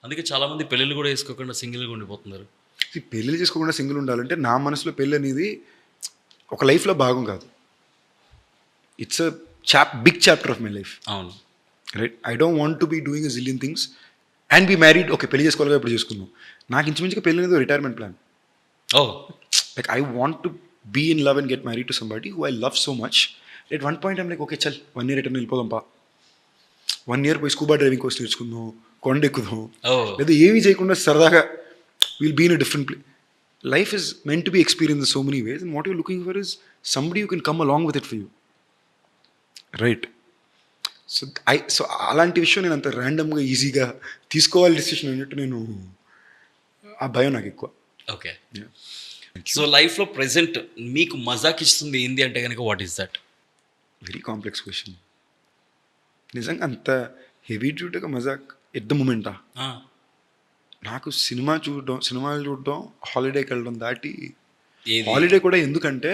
అందుకే చాలామంది పెళ్ళిళ్ళు కూడా వేసుకోకుండా సింగిల్గా ఉండిపోతున్నారు. పెళ్ళి చేసుకోకుండా సింగిల్ ఉండాలంటే నా మనసులో పెళ్ళి అనేది ఒక లైఫ్లో భాగం కాదు. It's a big chapter of my life. అవును. Right, I don't want to be doing a zillion things and be married. Okay, పెళ్లి చేసుకోవాలిగా ఇప్పుడు చేసుకుందాం. నాకు ఇంచుమించుగా పెళ్ళి అనేది retirement plan. Oh Like I want to be in love and get married to somebody who I love so much. At one point I'm like, okay, chal, 1 year return వెళ్ళిపోదాం పా. 1 year పోయి స్కూబా డ్రైవింగ్ కోర్స్ నేర్చుకుందాం, కొండ ఎక్కుదాం, ఓ లేదా ఏమీ చేయకుండా సరదాగా will be in a different place. Life is meant to be experience in so many ways and what you're looking for is somebody you can come along with it for you. Right. So అలాంటి విషయం నేను అంత ర్యాండమ్గా ఈజీగా తీసుకోవాలి decision అన్నట్టు నేను, ఆ భయం నాకు ఎక్కువ. ఓకే. సో లైఫ్లో ప్రెసెంట్ మీకు మజాక్ ఇస్తుంది ఏంది అంటే కనుక what is that? Very complex question. నిజంగా అంత హెవీ డ్యూటీగా మజాక్ ఎట్ ద మూమెంటా? నాకు సినిమాలు చూడడం హాలిడేకి వెళ్ళడం దాటి, హాలిడే కూడా ఎందుకంటే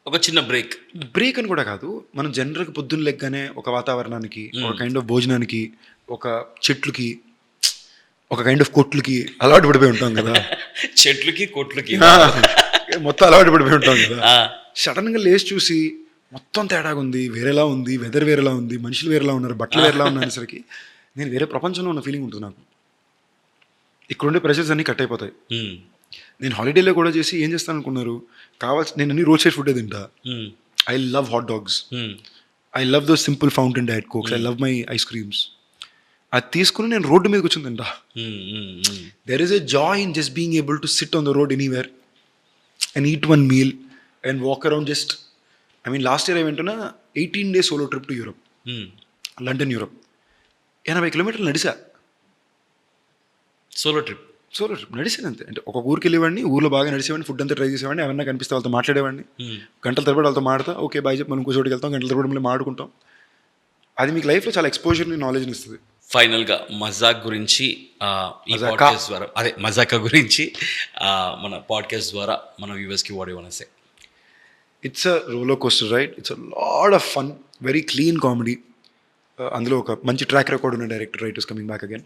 ఒక చిన్న బ్రేక్ అని కూడా కాదు. మనం జనరల్గా పొద్దున్న లెగ్గానే ఒక వాతావరణానికి, ఒక కైండ్ ఆఫ్ భోజనానికి, ఒక చెట్లుకి, ఒక కైండ్ ఆఫ్ కొట్లకి అలవాటు పడిపోయి ఉంటాం కదా. చెట్లకి కొట్లకి మొత్తం అలవాటు పడిపోయి ఉంటాం కదా. సడన్గా లేచి చూసి మొత్తం తేడాగా ఉంది, వేరేలా ఉంది, వెదర్ వేరేలా ఉంది, మనుషులు వేరేలా ఉన్నారు, బట్టలు వేరేలా ఉన్నసరికి నేను వేరే ప్రపంచంలో ఉన్న ఫీలింగ్ ఉంటుంది నాకు. ఇక్కడుండే ప్రెషర్స్ అన్నీ కట్ అయిపోతాయి. నేను హాలిడేలో కూడా చేసి ఏం చేస్తాను అనుకున్నారు, నేను అన్ని రోడ్ సైడ్ ఫుడ్ తింటా. I love hot dogs, I love those simple fountain diet cokes, I love my ice creams. అది తీసుకుని నేను రోడ్డు మీద కూర్చొని తింటా. There is a joy in just being able to sit on the road anywhere and eat one meal and walk around just. I mean last year ఏమంటున్నా 18 days solo trip to Europe, London Europe. 80 kilometers నడిసా. Solo trip నడిచాను అంతే. అంటే ఒక ఊరికి వెళ్ళేవాడిని, ఊర్లో బాగా నడిచేవాడిని, food అంతా ట్రై చేసేవాడిని, ఎవరన్నా కనిపిస్తే వాళ్ళతో మాట్లాడేవాడిని, గంటల తరబడి వాళ్ళతో మాడతా, ఓకే బాయ్ చెప్పి మనం ఇంకో చోటుకి వెళ్తాం, గంటల తరబడి మళ్ళీ మాడుకుంటాం. అది మీకు లైఫ్లో చాలా ఎక్స్పోజర్ని, నాలెడ్జ్ని ఇస్తుంది. ఫైనల్గా మజాక్ గురించి ఈ పాడ్కాస్ట్ ద్వారా, అదే మజాకా గురించి మన పాడ్కాస్ట్ ద్వారా మన వ్యూవర్స్కి what you want to say? It's a roller coaster ride, it's a lot of fun, very clean comedy. అందులో ఒక మంచి ట్రాక్ రికార్డ్ ఉన్న director writers coming back again.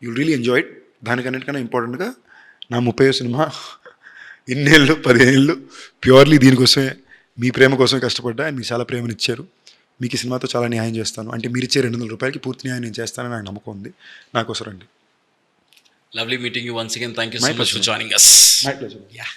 You'll really enjoy it. దానికన్నిటికన్నా ఇంపార్టెంట్గా నా 30వ సినిమా, 15 ఏళ్ళు ప్యూర్లీ దీనికోసమే, మీ ప్రేమ కోసమే కష్టపడ్డా. అండ్ మీరు చాలా ప్రేమను ఇచ్చారు. మీకు ఈ సినిమాతో చాలా న్యాయం చేస్తాను, అంటే మీరు ఇచ్చే 200 రూపాయలకి పూర్తి న్యాయం నేను చేస్తానని నాకు నమ్మకం ఉంది. నాకోసం రండి. Lovely meeting you once again. Thank you so much for joining us. My pleasure. Yeah.